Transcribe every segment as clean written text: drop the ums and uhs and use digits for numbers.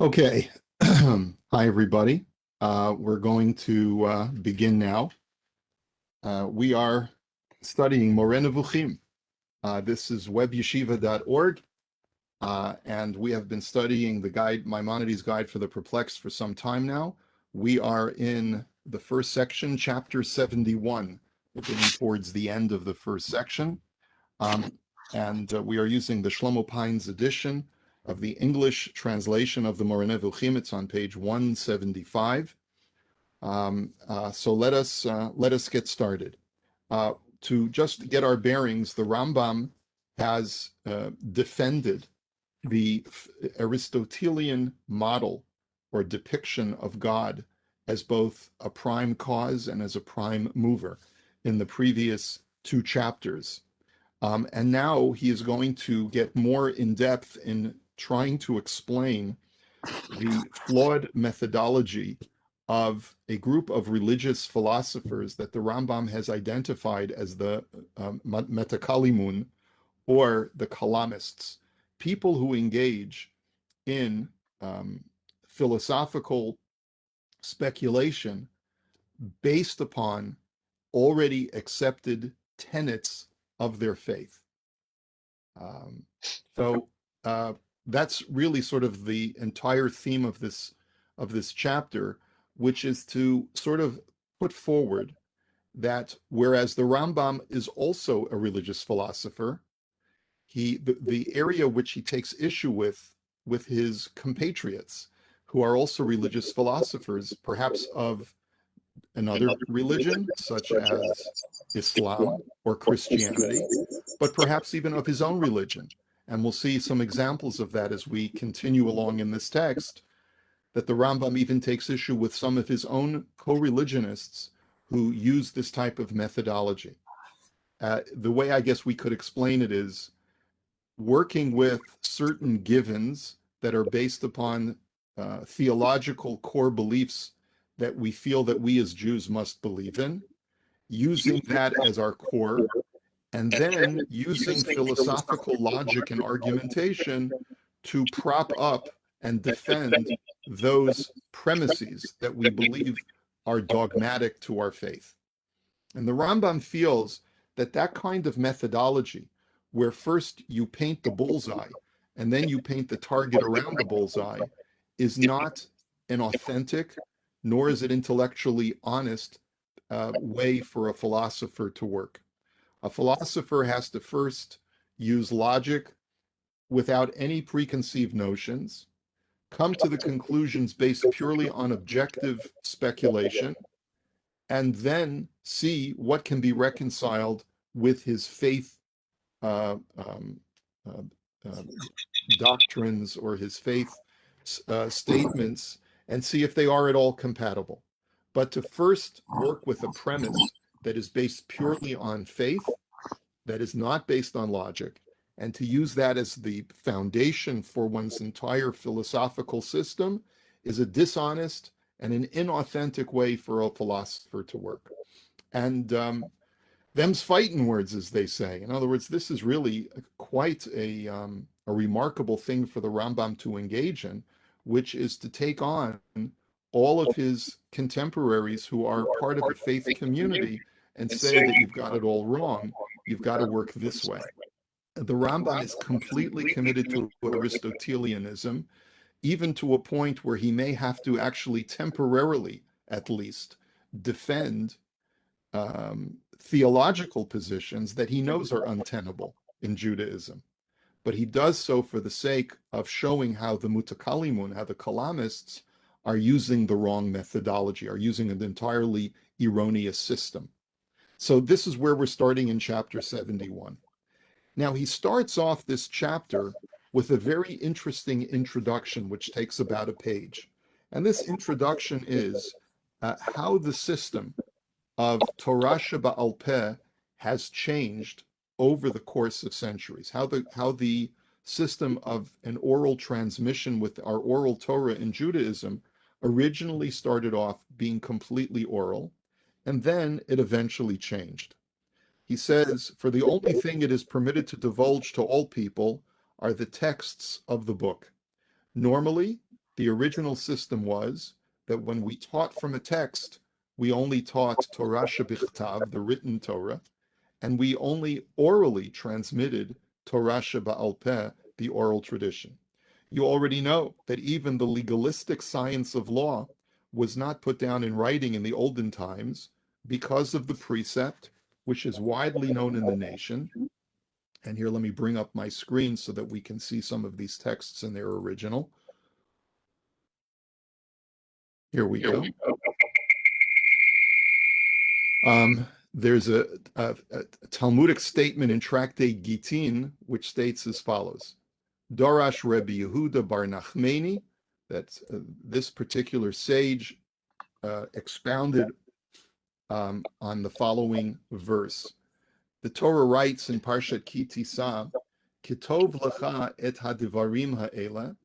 Okay. Hi, everybody. We're going to begin now. We are studying Moreh Nevukhim. This is webyeshiva.org, and we have been studying the guide, Maimonides' Guide for the Perplexed, for some time now. We are in the first section, chapter 71. We're getting towards the end of the first section. And we are using the Shlomo Pines edition of the English translation of the Moreh Nevukhim. It's on page 175. So let us get started. To just get our bearings, the Rambam has defended the Aristotelian model or depiction of God as both a prime cause and as a prime mover in the previous two chapters. And now he is going to get more in depth in trying to explain the flawed methodology of a group of religious philosophers that the Rambam has identified as the Metakalimun, or the Kalamists, people who engage in philosophical speculation based upon already accepted tenets of their faith. Um, so that's really sort of the entire theme of this chapter, which is to sort of put forward that whereas the Rambam is also a religious philosopher, the area which he takes issue with his compatriots who are also religious philosophers, perhaps of another religion, such as Islam or Christianity, but perhaps even of his own religion. And we'll see some examples of that as we continue along in this text, that the Rambam even takes issue with some of his own co-religionists who use this type of methodology. The way I guess we could explain it is working with certain givens that are based upon theological core beliefs that we feel that we as Jews must believe in, using that as our core, and then using philosophical logic and argumentation to prop up and defend those premises that we believe are dogmatic to our faith. And the Rambam feels that that kind of methodology, where first you paint the bullseye and then you paint the target around the bullseye, is not an authentic, nor is it intellectually honest way for a philosopher to work. A philosopher has to first use logic without any preconceived notions, come to the conclusions based purely on objective speculation, and then see what can be reconciled with his faith uh, um, uh, uh, doctrines or his faith statements, and see if they are at all compatible. But to first work with a premise that is based purely on faith, that is not based on logic, and to use that as the foundation for one's entire philosophical system is a dishonest and an inauthentic way for a philosopher to work. And them's fighting words, as they say. In other words, this is really quite a remarkable thing for the Rambam to engage in, which is to take on all of his contemporaries who are part of a faith community and say that you've got it all wrong. You've got to work this way. The Rambam is completely committed to Aristotelianism, even to a point where he may have to actually temporarily, at least, defend theological positions that he knows are untenable in Judaism. But he does so for the sake of showing how the mutakalimun, how the kalamists are using the wrong methodology, are using an entirely erroneous system. So this is where we're starting in chapter 71. Now, he starts off this chapter with a very interesting introduction, which takes about a page. And this introduction is how the system of Torah Sheba'al Peh has changed over the course of centuries, how the system of an oral transmission with our oral Torah in Judaism originally started off being completely oral, and then it eventually changed. He says, for the only thing it is permitted to divulge to all people are the texts of the book. Normally, The original system was that when we taught from a text, we only taught Torah shebichtav, the written Torah, and we only orally transmitted Torah sheba'al peh, the oral tradition. You already know that even the legalistic science of law was not put down in writing in the olden times because of the precept, which is widely known in the nation. And here, let me bring up my screen so that we can see some of these texts in their original. Here we go. There's a Talmudic statement in Tractate Gittin, which states as follows: Dorash Rebbe Yehuda Bar Nachmani, that this particular sage expounded on the following verse. The Torah writes in Parshat Ki Tisa, Kitov lecha et hadivarim ha'ela,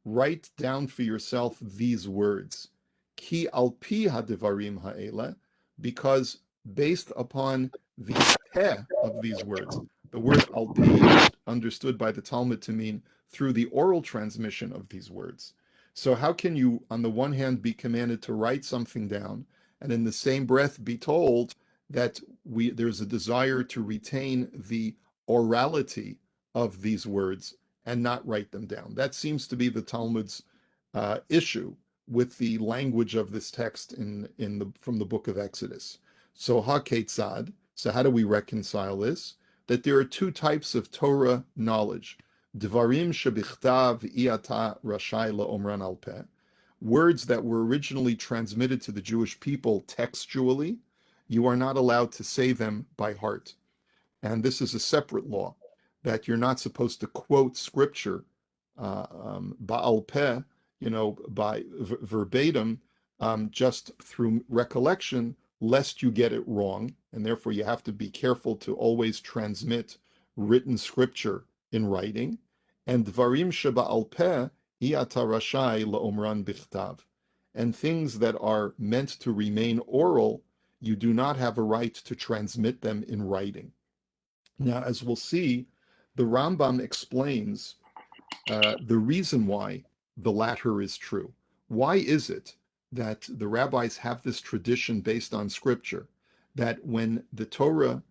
write down for yourself these words. Ki al pi hadivarim ha'ela, because based upon the peh of these words, the word al pi is understood by the Talmud to mean through the oral transmission of these words. So how can you, on the one hand, be commanded to write something down, and in the same breath be told that there's a desire to retain the orality of these words and not write them down? That seems to be the Talmud's issue with the language of this text from the book of Exodus. So ha-ketzad, so how do we reconcile this? That there are two types of Torah knowledge. Dvarim shebichtav iata rashai la'omran al peh, words that were originally transmitted to the Jewish people textually, you are not allowed to say them by heart. And this is a separate law, that you're not supposed to quote scripture ba'al peh, by verbatim, just through recollection, lest you get it wrong. And therefore you have to be careful to always transmit written scripture in writing. And dvarim sheba'al peh iyata rashai la'omran bichtav. And things that are meant to remain oral, you do not have a right to transmit them in writing. Now, as we'll see, the Rambam explains the reason why the latter is true. Why is it that the rabbis have this tradition based on scripture, that when the Torah,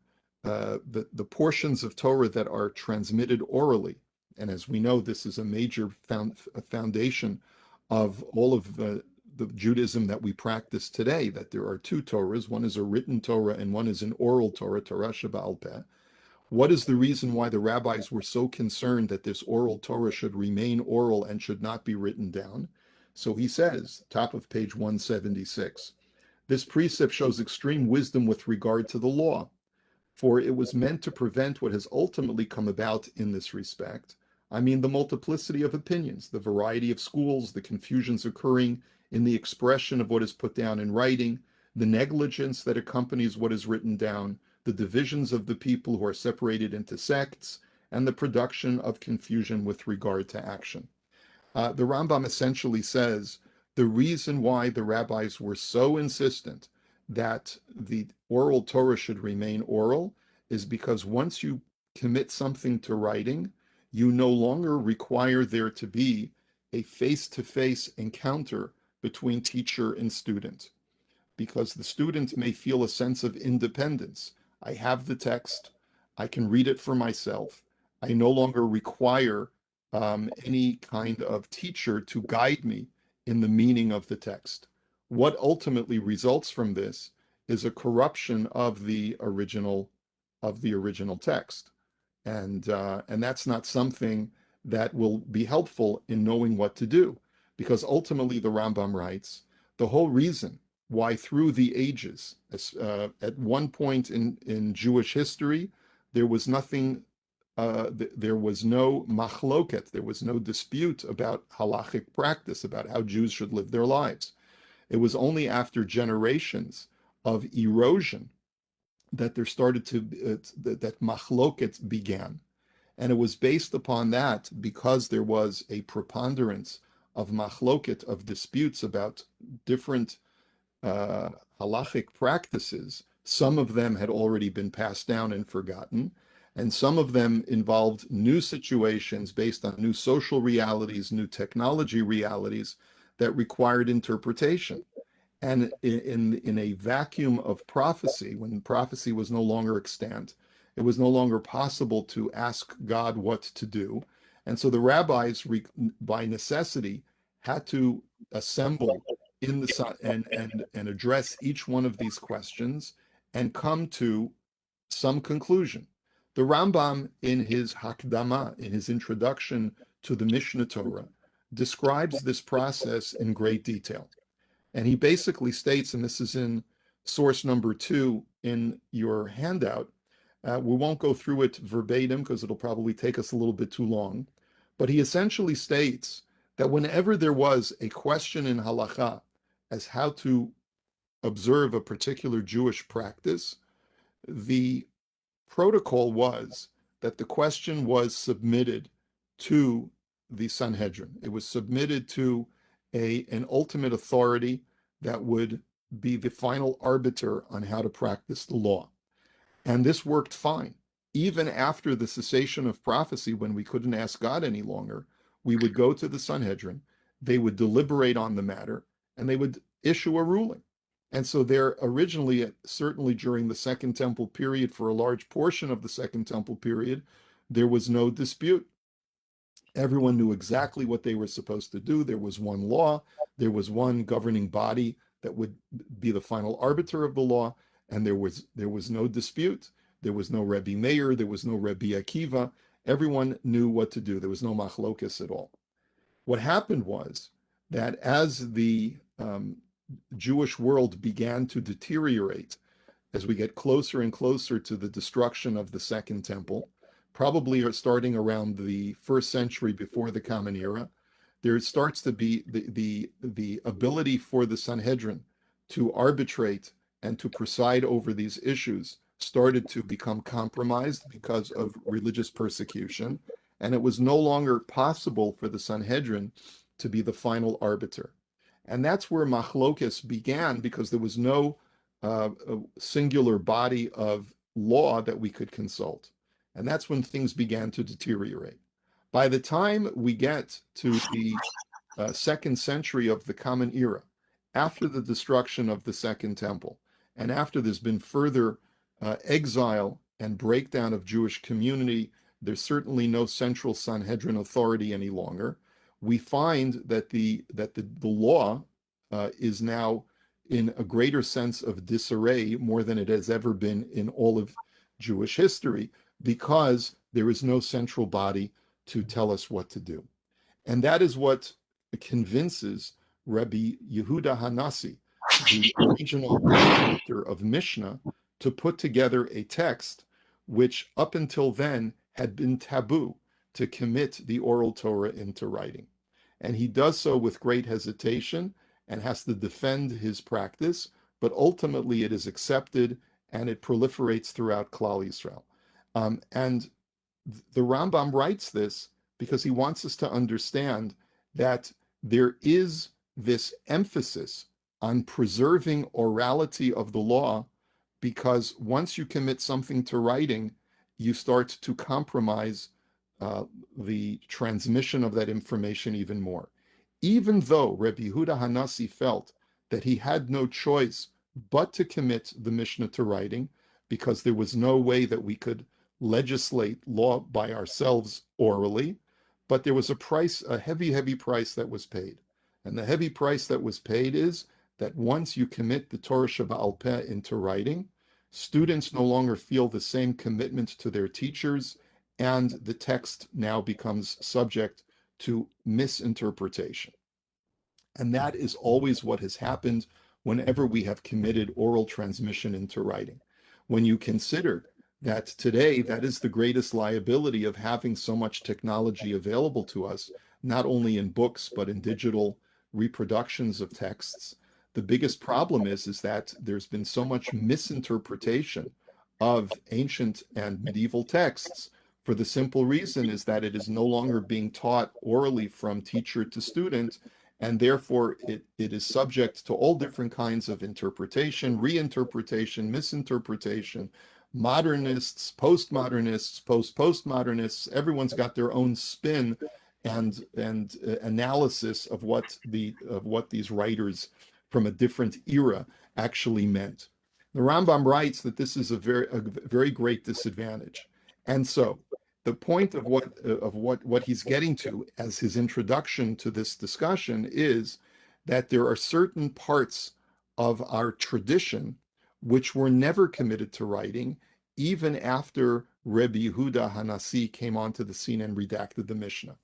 the portions of Torah that are transmitted orally, and as we know, this is a major foundation of all of the Judaism that we practice today, that there are two Torahs, one is a written Torah and one is an oral Torah, Torah sheba'al peh. What is the reason why the rabbis were so concerned that this oral Torah should remain oral and should not be written down? So he says, top of page 176, this precept shows extreme wisdom with regard to the law, for it was meant to prevent what has ultimately come about in this respect. I mean, the multiplicity of opinions, the variety of schools, the confusions occurring in the expression of what is put down in writing, the negligence that accompanies what is written down, the divisions of the people who are separated into sects, and the production of confusion with regard to action. The Rambam essentially says the reason why the rabbis were so insistent that the oral Torah should remain oral is because once you commit something to writing, you no longer require there to be a face-to-face encounter between teacher and student, because the student may feel a sense of independence. I have the text, I can read it for myself. I no longer require any kind of teacher to guide me in the meaning of the text. What ultimately results from this is a corruption of the original text, and that's not something that will be helpful in knowing what to do, because ultimately the Rambam writes the whole reason why through the ages, at one point in Jewish history, there was nothing, there was no machloket, there was no dispute about halachic practice, about how Jews should live their lives. It was only after generations of erosion that there started to, that machloket began. And it was based upon that, because there was a preponderance of machloket, of disputes about different halachic practices. Some of them had already been passed down and forgotten. And some of them involved new situations based on new social realities, new technology realities that required interpretation. And in a vacuum of prophecy, when prophecy was no longer extant, it was no longer possible to ask God what to do. And so the rabbis, by necessity, had to assemble in the sun and address each one of these questions and come to some conclusion. The Rambam, in his Hakdama, in his introduction to the Mishnah Torah, describes this process in great detail. And he basically states, and this is in source number 2 in your handout, we won't go through it verbatim because it'll probably take us a little bit too long, but he essentially states that whenever there was a question in halacha as how to observe a particular Jewish practice, the protocol was that the question was submitted to the Sanhedrin. It was submitted to an ultimate authority that would be the final arbiter on how to practice the law. And this worked fine. Even after the cessation of prophecy, when we couldn't ask God any longer, we would go to the Sanhedrin, they would deliberate on the matter, and they would issue a ruling. And so there originally, certainly during the Second Temple period, for a large portion of the Second Temple period, there was no dispute. Everyone knew exactly what they were supposed to do. There was one law, there was one governing body that would be the final arbiter of the law, and there was no dispute. There was no Rebbe Meir, there was no Rebbe Akiva. Everyone knew what to do. There was no machlokas at all. What happened was that as the Jewish world began to deteriorate, as we get closer and closer to the destruction of the Second Temple, probably starting around the first century before the Common Era, there starts to be the ability for the Sanhedrin to arbitrate and to preside over these issues started to become compromised because of religious persecution, and it was no longer possible for the Sanhedrin to be the final arbiter. And that's where machlokes began, because there was no singular body of law that we could consult. And that's when things began to deteriorate. By the time we get to the second century of the Common Era, after the destruction of the Second Temple, and after there's been further exile and breakdown of Jewish community, there's certainly no central Sanhedrin authority any longer. We find that the law is now in a greater sense of disarray, more than it has ever been in all of Jewish history, because there is no central body to tell us what to do. And that is what convinces Rabbi Yehuda Hanassi, the original author of Mishnah, to put together a text which up until then had been taboo, to commit the oral Torah into writing. And he does so with great hesitation and has to defend his practice, but ultimately it is accepted and it proliferates throughout Klal Yisrael. And the Rambam writes this because he wants us to understand that there is this emphasis on preserving orality of the law, because once you commit something to writing, you start to compromise the transmission of that information even more. Even though Rabbi Yehuda Hanassi felt that he had no choice but to commit the Mishnah to writing, because there was no way that we could legislate law by ourselves orally, but there was a price, a heavy, heavy price that was paid. And the heavy price that was paid is that once you commit the Torah Sheba'al Peh into writing, students no longer feel the same commitment to their teachers, and the text now becomes subject to misinterpretation. And that is always what has happened whenever we have committed oral transmission into writing. When you consider that today, that is the greatest liability of having so much technology available to us, not only in books, but in digital reproductions of texts. The biggest problem is that there's been so much misinterpretation of ancient and medieval texts, for the simple reason is that it is no longer being taught orally from teacher to student, and therefore it is subject to all different kinds of interpretation, reinterpretation, misinterpretation, modernists, postmodernists, postmodernists. Everyone's got their own spin and analysis of what these writers from a different era actually meant. The Rambam writes that this is a very great disadvantage, and so the point of what he's getting to as his introduction to this discussion is that there are certain parts of our tradition which were never committed to writing, even after Rebbe Yehuda Hanasi came onto the scene and redacted the Mishnah.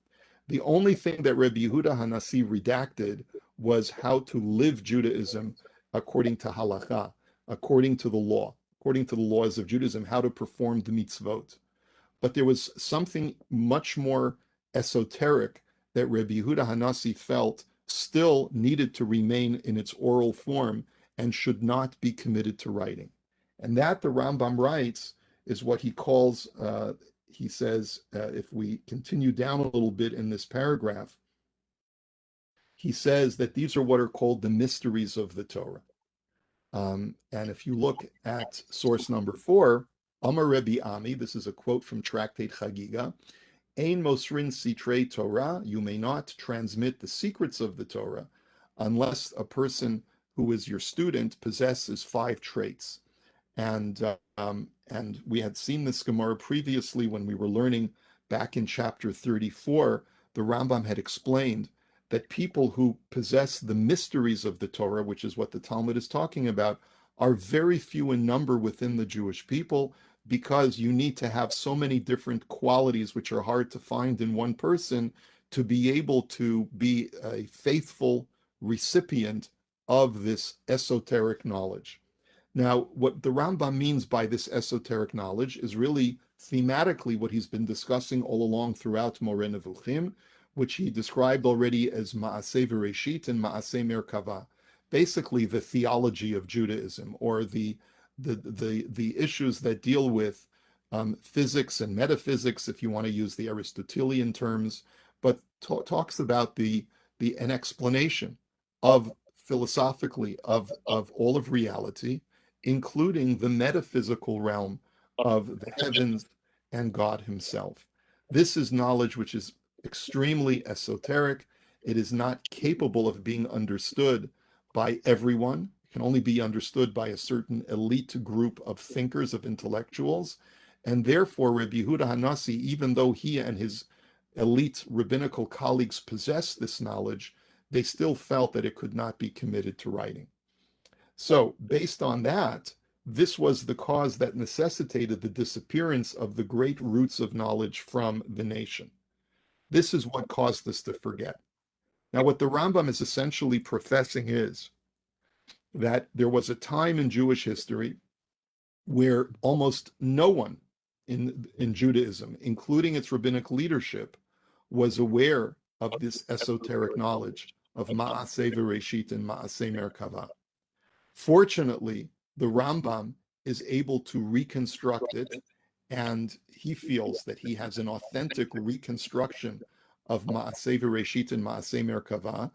The only thing that Rebbe Yehuda Hanasi redacted was how to live Judaism according to halakha, according to the law, according to the laws of Judaism, how to perform the mitzvot. But there was something much more esoteric that Rebbe Yehuda Hanasi felt still needed to remain in its oral form and should not be committed to writing. And that, the Rambam writes, is what he calls, he says, if we continue down a little bit in this paragraph, he says that these are what are called the mysteries of the Torah. And if you look at source number 4, Amar Rebbe Ami, this is a quote from Tractate Chagiga, Ein Mosrin Sitrei Torah, you may not transmit the secrets of the Torah unless a person who is your student possesses 5 traits. And we had seen this Gemara previously when we were learning back in chapter 34. The Rambam had explained that people who possess the mysteries of the Torah, which is what the Talmud is talking about, are very few in number within the Jewish people, because you need to have so many different qualities which are hard to find in one person to be able to be a faithful recipient of this esoteric knowledge. Now, what the Rambam means by this esoteric knowledge is really thematically what he's been discussing all along throughout Moreh Nevukhim, which he described already as Ma'aseh V'Reshit and Ma'aseh Merkava, basically the theology of Judaism, or the issues that deal with physics and metaphysics, if you want to use the Aristotelian terms, but talks about an explanation of philosophically of all of reality, including the metaphysical realm of the heavens and God himself. This is knowledge which is extremely esoteric. It is not capable of being understood by everyone. It can only be understood by a certain elite group of thinkers, of intellectuals. And therefore, Rebbe Yehuda Hanasi, even though he and his elite rabbinical colleagues possessed this knowledge, they still felt that it could not be committed to writing. So, based on that, this was the cause that necessitated the disappearance of the great roots of knowledge from the nation. This is what caused us to forget. Now, what the Rambam is essentially professing is that there was a time in Jewish history where almost no one in Judaism, including its rabbinic leadership, was aware of this esoteric knowledge of Ma'aseh V'Reshit and Ma'aseh Merkava. Fortunately, the Rambam is able to reconstruct it, and he feels that he has an authentic reconstruction of Ma'aseh V'Reshit and Ma'aseh Merkava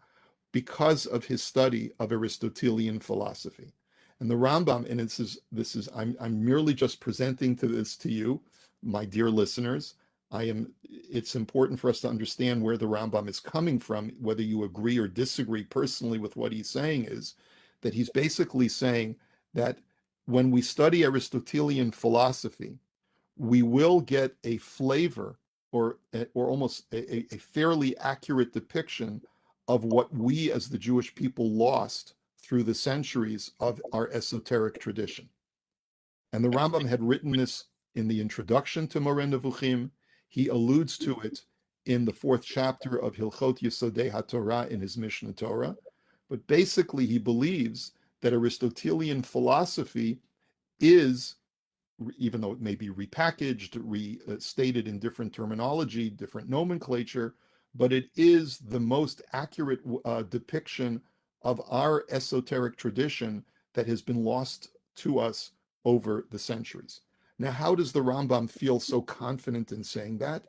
because of his study of Aristotelian philosophy. And the Rambam, and I'm merely just presenting this to you, my dear listeners. It's important for us to understand where the Rambam is coming from, whether you agree or disagree personally with what he's saying, is that he's basically saying that when we study Aristotelian philosophy, we will get a flavor or almost a fairly accurate depiction of what we as the Jewish people lost through the centuries of our esoteric tradition. And the Rambam had written this in the introduction to Moreh Nevukhim. He alludes to it in the 4th chapter of Hilchot Yesodei HaTorah in his Mishnah Torah. But basically, he believes that Aristotelian philosophy is, even though it may be repackaged, restated in different terminology, different nomenclature, but it is the most accurate depiction of our esoteric tradition that has been lost to us over the centuries. Now, how does the Rambam feel so confident in saying that?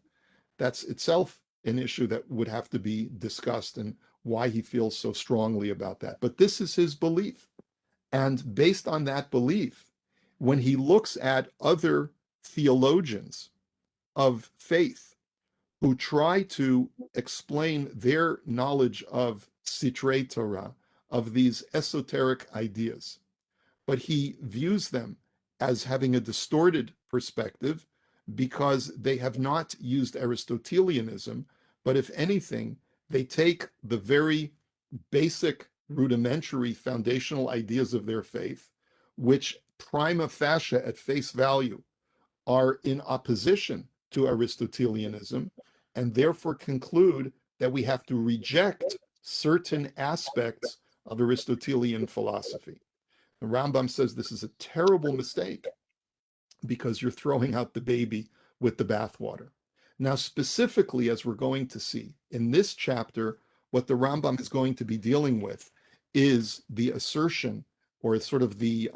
That's itself an issue that would have to be discussed, and why he feels so strongly about that. But this is his belief. And based on that belief, when he looks at other theologians of faith who try to explain their knowledge of Sitrei Torah, of these esoteric ideas, but he views them as having a distorted perspective because they have not used Aristotelianism, but if anything, they take the very basic, rudimentary, foundational ideas of their faith, which prima facie at face value are in opposition to Aristotelianism, and therefore conclude that we have to reject certain aspects of Aristotelian philosophy. The Rambam says this is a terrible mistake because you're throwing out the baby with the bathwater. Now, specifically, as we're going to see in this chapter, what the Rambam is going to be dealing with is the assertion, or sort of the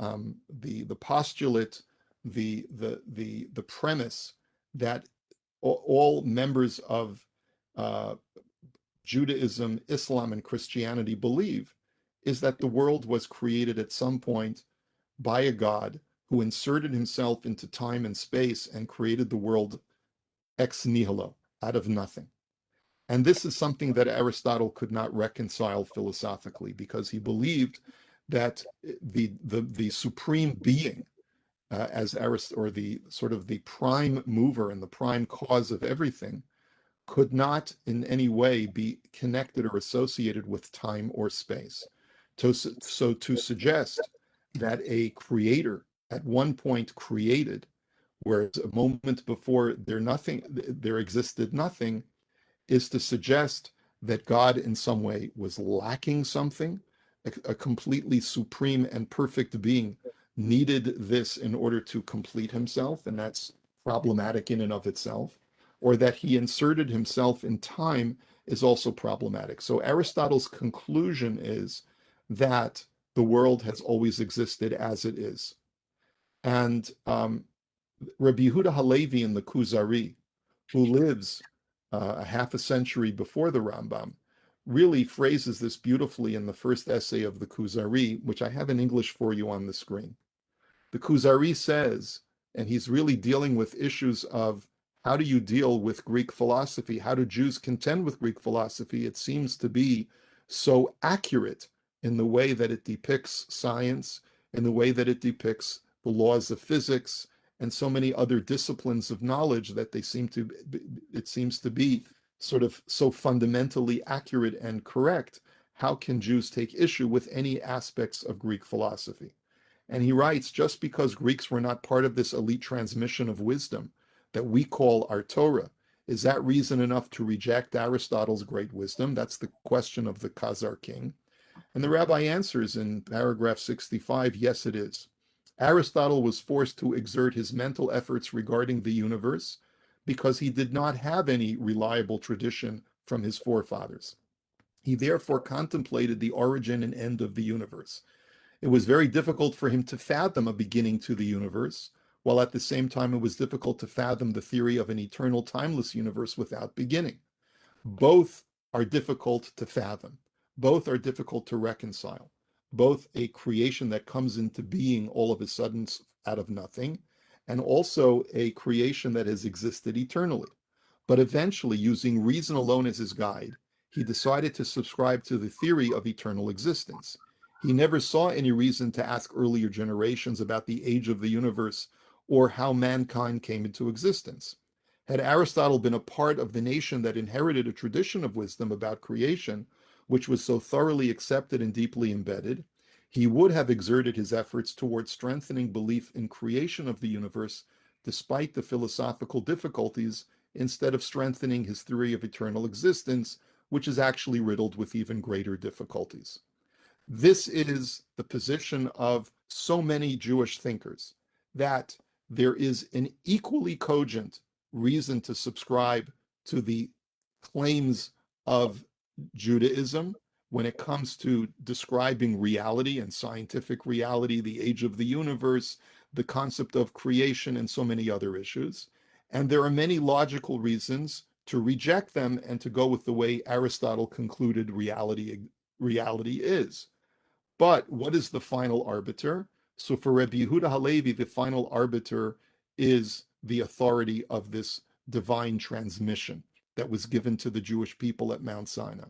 postulate, the premise that all members of uh, Judaism, Islam, and Christianity believe, is that the world was created at some point by a God who inserted himself into time and space and created the world ex nihilo, out of nothing. And this is something that Aristotle could not reconcile philosophically, because he believed that the supreme being, as Aristotle, or the sort of the prime mover and the prime cause of everything, could not in any way be connected or associated with time or space. So to suggest that a creator at one point created, whereas a moment before there existed nothing, is to suggest that God in some way was lacking something. A completely supreme and perfect being needed this in order to complete himself, and that's problematic in and of itself. Or that he inserted himself in time is also problematic. So Aristotle's conclusion is that the world has always existed as it is. And Rabbi Yehuda Halevi in the Kuzari, who lives a half a century before the Rambam, really phrases this beautifully in the first essay of the Kuzari, which I have in English for you on the screen. The Kuzari says, and he's really dealing with issues of how do you deal with Greek philosophy? How do Jews contend with Greek philosophy? It seems to be so accurate in the way that it depicts science, in the way that it depicts the laws of physics, and so many other disciplines of knowledge, that it seems to be sort of so fundamentally accurate and correct. How can Jews take issue with any aspects of Greek philosophy? And he writes, just because Greeks were not part of this elite transmission of wisdom that we call our Torah, is that reason enough to reject Aristotle's great wisdom? That's the question of the Khazar king. And the rabbi answers in paragraph 65, yes, it is. Aristotle was forced to exert his mental efforts regarding the universe because he did not have any reliable tradition from his forefathers. He therefore contemplated the origin and end of the universe. It was very difficult for him to fathom a beginning to the universe, while at the same time it was difficult to fathom the theory of an eternal, timeless universe without beginning. Both are difficult to fathom. Both are difficult to reconcile. Both a creation that comes into being all of a sudden out of nothing, and also a creation that has existed eternally. But eventually, using reason alone as his guide, he decided to subscribe to the theory of eternal existence. He never saw any reason to ask earlier generations about the age of the universe or how mankind came into existence. Had Aristotle been a part of the nation that inherited a tradition of wisdom about creation, which was so thoroughly accepted and deeply embedded, he would have exerted his efforts towards strengthening belief in creation of the universe despite the philosophical difficulties, instead of strengthening his theory of eternal existence, which is actually riddled with even greater difficulties. This is the position of so many Jewish thinkers, that there is an equally cogent reason to subscribe to the claims of Judaism when it comes to describing reality and scientific reality, the age of the universe, the concept of creation, and so many other issues. And there are many logical reasons to reject them and to go with the way Aristotle concluded reality is. But what is the final arbiter? So for Rabbi Yehuda Halevi, the final arbiter is the authority of this divine transmission that was given to the Jewish people at Mount Sinai.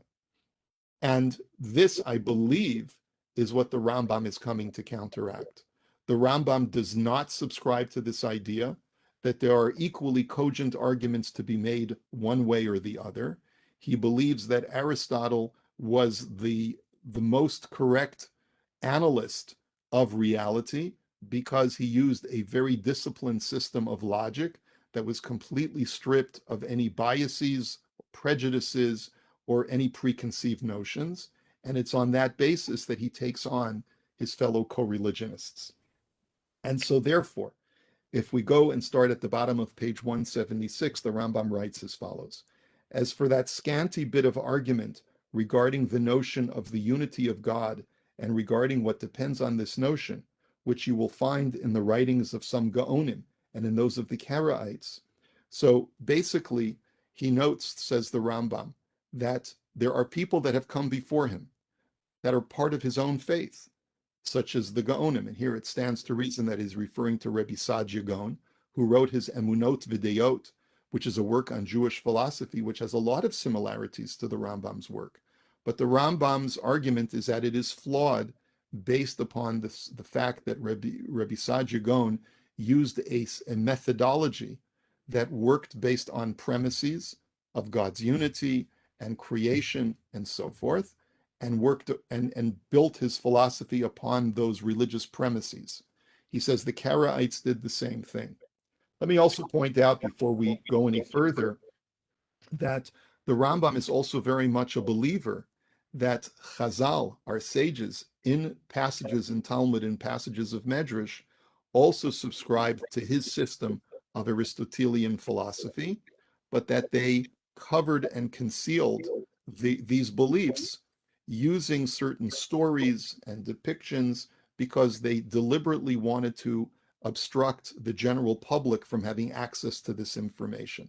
And this, I believe, is what the Rambam is coming to counteract. The Rambam does not subscribe to this idea that there are equally cogent arguments to be made one way or the other. He believes that Aristotle was the most correct analyst of reality because he used a very disciplined system of logic that was completely stripped of any biases, prejudices, or any preconceived notions. And it's on that basis that he takes on his fellow co-religionists. And so therefore, if we go and start at the bottom of page 176, the Rambam writes as follows. As for that scanty bit of argument regarding the notion of the unity of God and regarding what depends on this notion, which you will find in the writings of some Gaonim and in those of the Karaites. So basically, he notes, says the Rambam, that there are people that have come before him that are part of his own faith, such as the Gaonim. And here it stands to reason that he's referring to Rebbe Saadia Gaon, who wrote his Emunot V'Deyot, which is a work on Jewish philosophy, which has a lot of similarities to the Rambam's work. But the Rambam's argument is that it is flawed based upon the fact that Rebbe Saadia Gaon used a methodology that worked based on premises of God's unity and creation and so forth, and worked and built his philosophy upon those religious premises. He says the Karaites did the same thing. Let me also point out before we go any further that the Rambam is also very much a believer that Chazal, our sages, in passages in Talmud and passages of Medrash, also subscribed to his system of Aristotelian philosophy, but that they covered and concealed these beliefs using certain stories and depictions because they deliberately wanted to obstruct the general public from having access to this information.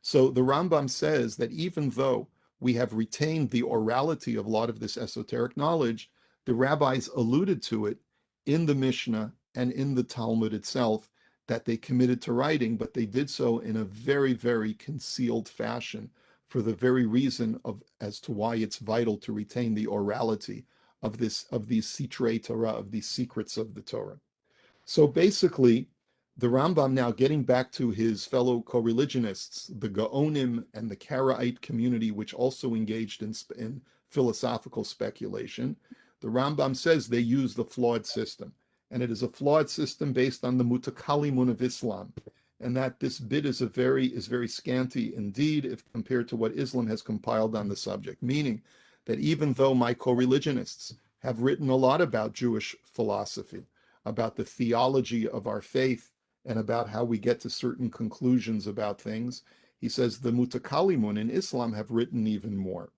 So the Rambam says that even though we have retained the orality of a lot of this esoteric knowledge, the rabbis alluded to it in the Mishnah and in the Talmud itself that they committed to writing, but they did so in a very, very concealed fashion for the very reason of as to why it's vital to retain the orality of these sitrei Torah, of these secrets of the Torah. So basically, the Rambam, now getting back to his fellow co-religionists, the Gaonim and the Karaite community, which also engaged in philosophical speculation, the Rambam says they use the flawed system. And it is a flawed system based on the mutakalimun of Islam. And that this bit is very scanty indeed if compared to what Islam has compiled on the subject, meaning that even though my co-religionists have written a lot about Jewish philosophy, about the theology of our faith, and about how we get to certain conclusions about things, he says the mutakalimun in Islam have written even more.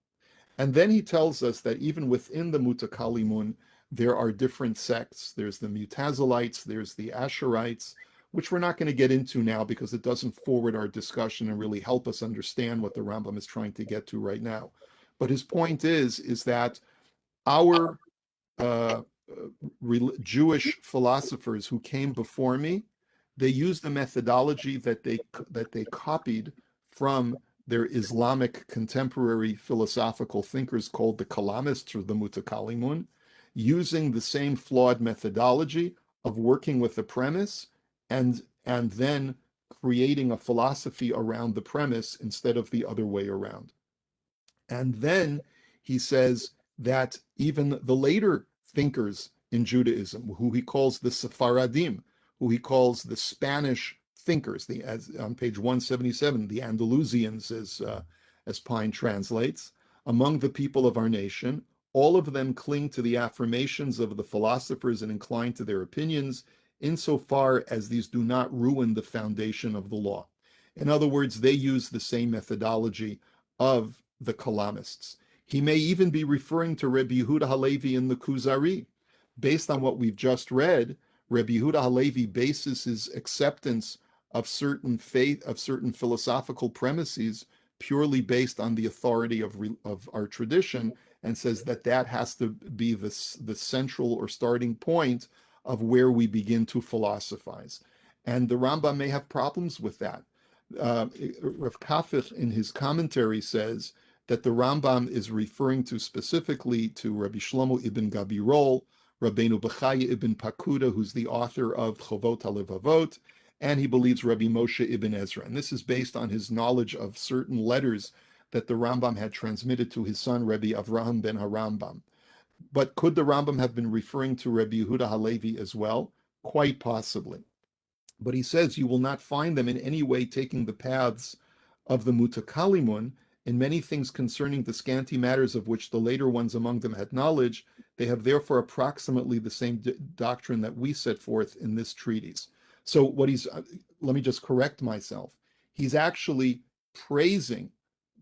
And then he tells us that even within the mutakalimun, there are different sects. There's the Mutazilites, there's the Asherites, which we're not going to get into now because it doesn't forward our discussion and really help us understand what the Rambam is trying to get to right now. But his point is that our Jewish philosophers who came before me, they used the methodology that they copied from their Islamic contemporary philosophical thinkers called the Kalamists or the Mutakalimun, using the same flawed methodology of working with the premise and then creating a philosophy around the premise instead of the other way around. And then he says that even the later thinkers in Judaism, who he calls the Sephardim, who he calls the Spanish thinkers, as on page 177, the Andalusians, as Pine translates, among the people of our nation, all of them cling to the affirmations of the philosophers and incline to their opinions, insofar as these do not ruin the foundation of the law. In other words, they use the same methodology of the Kalamists. He may even be referring to Rebbe Yehuda Halevi in the Kuzari. Based on what we've just read, Rebbe Yehuda Halevi bases his acceptance of certain faith, of certain philosophical premises, purely based on the authority of our tradition, and says that has to be the central or starting point of where we begin to philosophize. And the Rambam may have problems with that. Rav Kafich in his commentary says that the Rambam is referring to specifically to Rabbi Shlomo ibn Gabirol, Rabbeinu Bechaya ibn Pakuda, who's the author of Chovot HaLevavot, and he believes Rabbi Moshe ibn Ezra. And this is based on his knowledge of certain letters that the Rambam had transmitted to his son, Rabbi Avraham ben HaRambam. But could the Rambam have been referring to Rabbi Yehuda Halevi as well? Quite possibly. But he says you will not find them in any way taking the paths of the Mutakalimun. In many things concerning the scanty matters of which the later ones among them had knowledge, they have therefore approximately the same doctrine that we set forth in this treatise. So what let me just correct myself. He's actually praising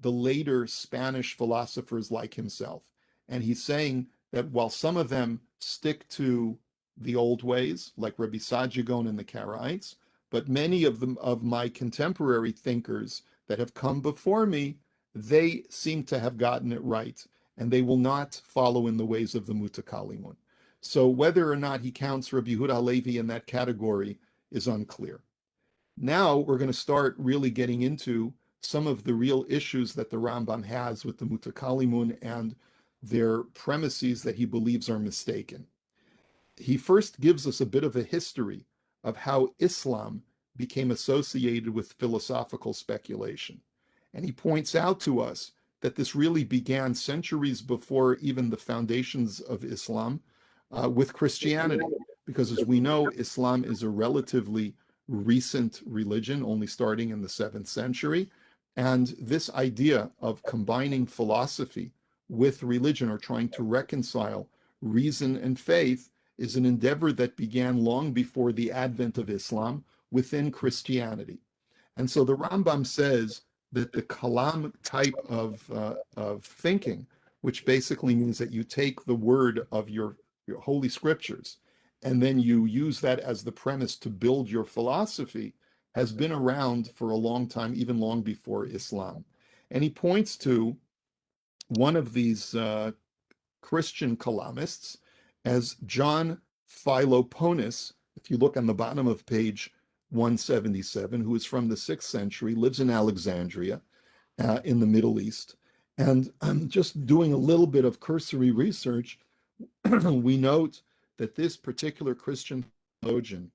the later Spanish philosophers like himself. And he's saying that while some of them stick to the old ways, like Rabbi Sajigon and the Karaites, but many of my contemporary thinkers that have come before me, they seem to have gotten it right, and they will not follow in the ways of the Mutakalimun. So whether or not he counts Rabbi Yehuda Halevi in that category is unclear. Now we're going to start really getting into some of the real issues that the Rambam has with the Mutakalimun and their premises that he believes are mistaken. He first gives us a bit of a history of how Islam became associated with philosophical speculation. And he points out to us that this really began centuries before even the foundations of Islam with Christianity. Because as we know, Islam is a relatively recent religion, only starting in the 7th century. And this idea of combining philosophy with religion or trying to reconcile reason and faith is an endeavor that began long before the advent of Islam within Christianity. And so the Rambam says that the kalam type of thinking, which basically means that you take the word of your holy scriptures and then you use that as the premise to build your philosophy, has been around for a long time, even long before Islam. And he points to one of these Christian kalamists as John Philoponus, if you look on the bottom of page 177, who is from the 6th century, lives in Alexandria in the Middle East. And I'm just doing a little bit of cursory research. We note that this particular Christian theologian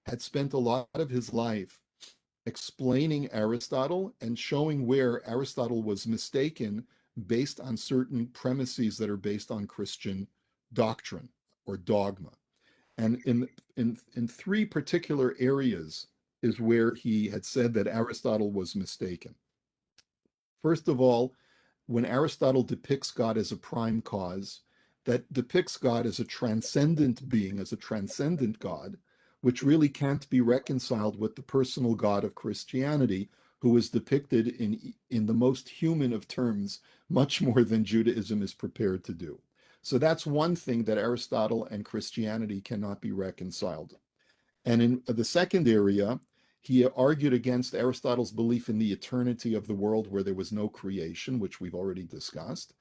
had spent a lot of his life explaining Aristotle and showing where Aristotle was mistaken based on certain premises that are based on Christian doctrine or dogma. And in 3 particular areas is where he had said that Aristotle was mistaken. First of all, when Aristotle depicts God as a prime cause, that depicts God as a transcendent being, as a transcendent God, which really can't be reconciled with the personal God of Christianity, who is depicted in the most human of terms, much more than Judaism is prepared to do. So that's one thing that Aristotle and Christianity cannot be reconciled. And in the second area, he argued against Aristotle's belief in the eternity of the world where there was no creation, which we've already discussed.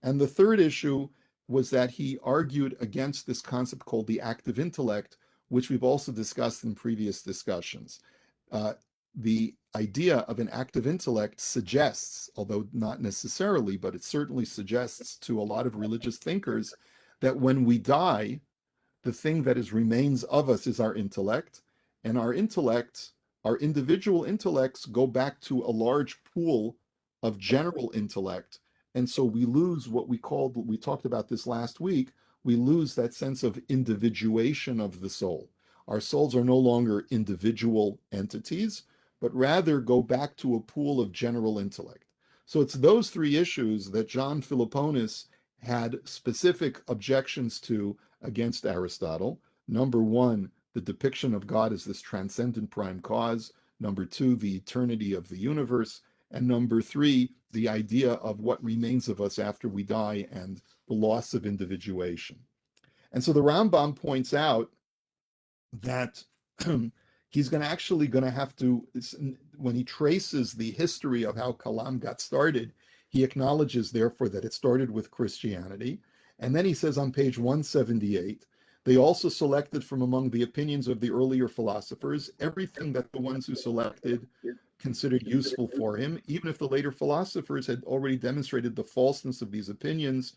And the third issue was that he argued against this concept called the active intellect, which we've also discussed in previous discussions. The idea of an active intellect suggests, although not necessarily, but it certainly suggests to a lot of religious thinkers that when we die, the thing that remains of us is our intellect, and our intellects, our individual intellects, go back to a large pool of general intellect. And so we lose what we talked about this last week, we lose that sense of individuation of the soul. Our souls are no longer individual entities, but rather go back to a pool of general intellect. So it's those 3 issues that John Philoponus had specific objections to against Aristotle. Number 1, the depiction of God as this transcendent prime cause. Number 2, the eternity of the universe. And number 3, the idea of what remains of us after we die and the loss of individuation. And so the Rambam points out that he's going to have to, when he traces the history of how Kalam got started, he acknowledges, therefore, that it started with Christianity. And then he says on page 178 They also selected from among the opinions of the earlier philosophers everything that the ones who selected considered useful for him, even if the later philosophers had already demonstrated the falseness of these opinions,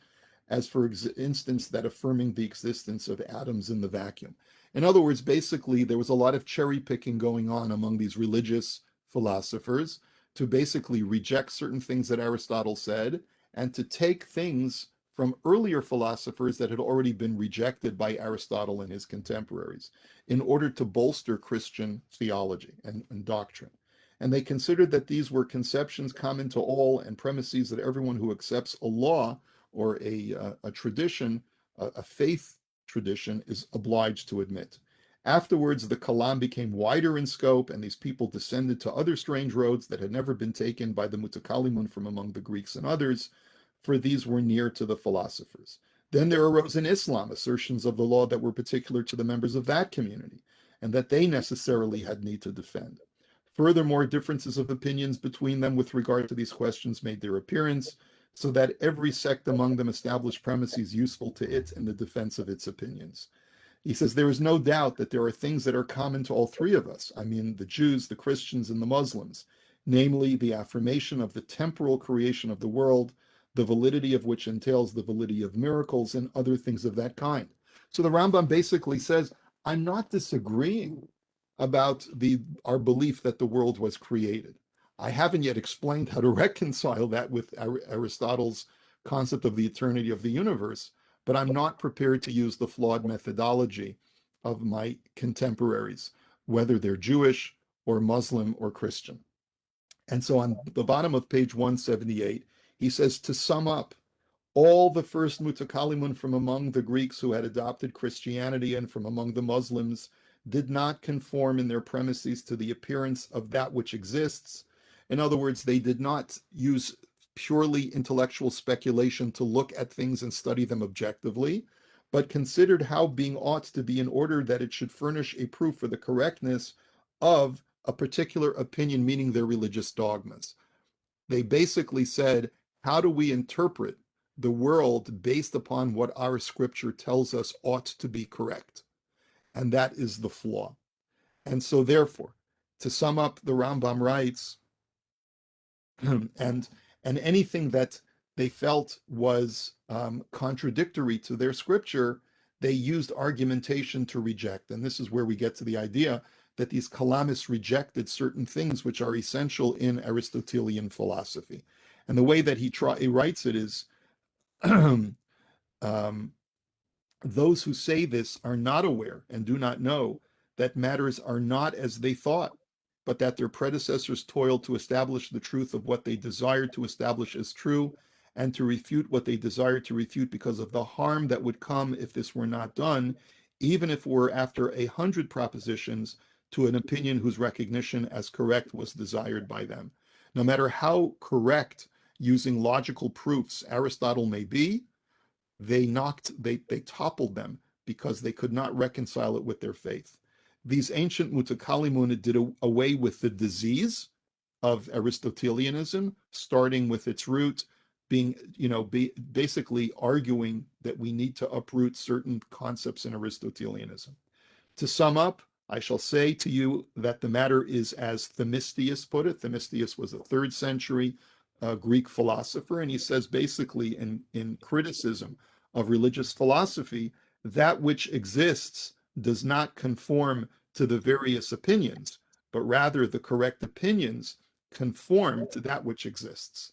as for instance, that affirming the existence of atoms in the vacuum. In other words, basically, there was a lot of cherry picking going on among these religious philosophers to basically reject certain things that Aristotle said and to take things from earlier philosophers that had already been rejected by Aristotle and his contemporaries in order to bolster Christian theology and doctrine. And they considered that these were conceptions common to all and premises that everyone who accepts a law or a tradition, a faith tradition, is obliged to admit. Afterwards, the Kalam became wider in scope, and these people descended to other strange roads that had never been taken by the Mutakalimun from among the Greeks and others, for these were near to the philosophers. Then there arose in Islam assertions of the law that were particular to the members of that community, and that they necessarily had need to defend. Furthermore, differences of opinions between them with regard to these questions made their appearance, so that every sect among them established premises useful to it in the defense of its opinions. He says there is no doubt that there are things that are common to all three of us. I mean, the Jews, the Christians, and the Muslims, namely the affirmation of the temporal creation of the world, the validity of which entails the validity of miracles and other things of that kind. So the Rambam basically says, I'm not disagreeing about our belief that the world was created. I haven't yet explained how to reconcile that with Aristotle's concept of the eternity of the universe, but I'm not prepared to use the flawed methodology of my contemporaries, whether they're Jewish or Muslim or Christian. And so on the bottom of page 178, he says, to sum up, all the first mutakalimun from among the Greeks who had adopted Christianity and from among the Muslims did not conform in their premises to the appearance of that which exists. In other words, they did not use purely intellectual speculation to look at things and study them objectively, but considered how being ought to be in order that it should furnish a proof for the correctness of a particular opinion, meaning their religious dogmas. They basically said, how do we interpret the world based upon what our scripture tells us ought to be correct? And that is the flaw. And so therefore, to sum up, the Rambam writes, and anything that they felt was contradictory to their scripture, they used argumentation to reject. And this is where we get to the idea that these Kalamists rejected certain things which are essential in Aristotelian philosophy. And the way that he writes it is, those who say this are not aware and do not know that matters are not as they thought, but that their predecessors toiled to establish the truth of what they desired to establish as true, and to refute what they desired to refute because of the harm that would come if this were not done, even if it were after 100 propositions to an opinion whose recognition as correct was desired by them. No matter how correct using logical proofs Aristotle may be, they toppled them because they could not reconcile it with their faith. These ancient mutakalimun did away with the disease of Aristotelianism, starting with its root being, basically arguing that we need to uproot certain concepts in Aristotelianism. To sum up, I shall say to you that the matter is as Themistius put it. Themistius was a 3rd century Greek philosopher, and he says basically in criticism of religious philosophy, that which exists does not conform to the various opinions, but rather the correct opinions conform to that which exists.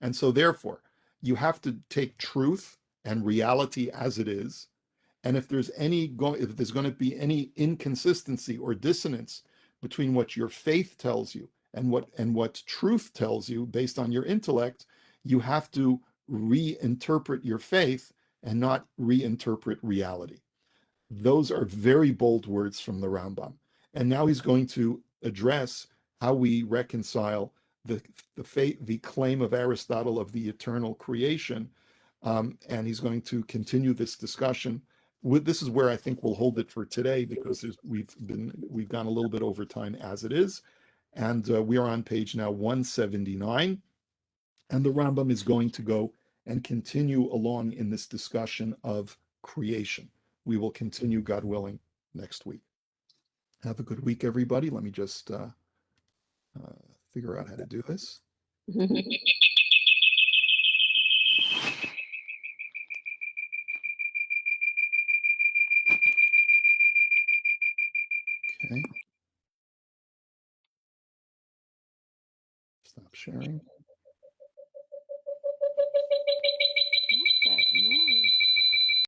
And so therefore, you have to take truth and reality as it is, and if there's going to be any inconsistency or dissonance between what your faith tells you and what truth tells you based on your intellect, you have to reinterpret your faith and not reinterpret reality. Those are very bold words from the Rambam. And now he's going to address how we reconcile the claim of Aristotle of the eternal creation, and he's going to continue this discussion. This is where I think we'll hold it for today, because we've gone a little bit over time as it is, and we are on page now 179, and the Rambam is going to go and continue along in this discussion of creation. we will continue, God willing, next week. Have a good week, everybody. Let me just figure out how to do this. Okay. Stop sharing. What's that noise?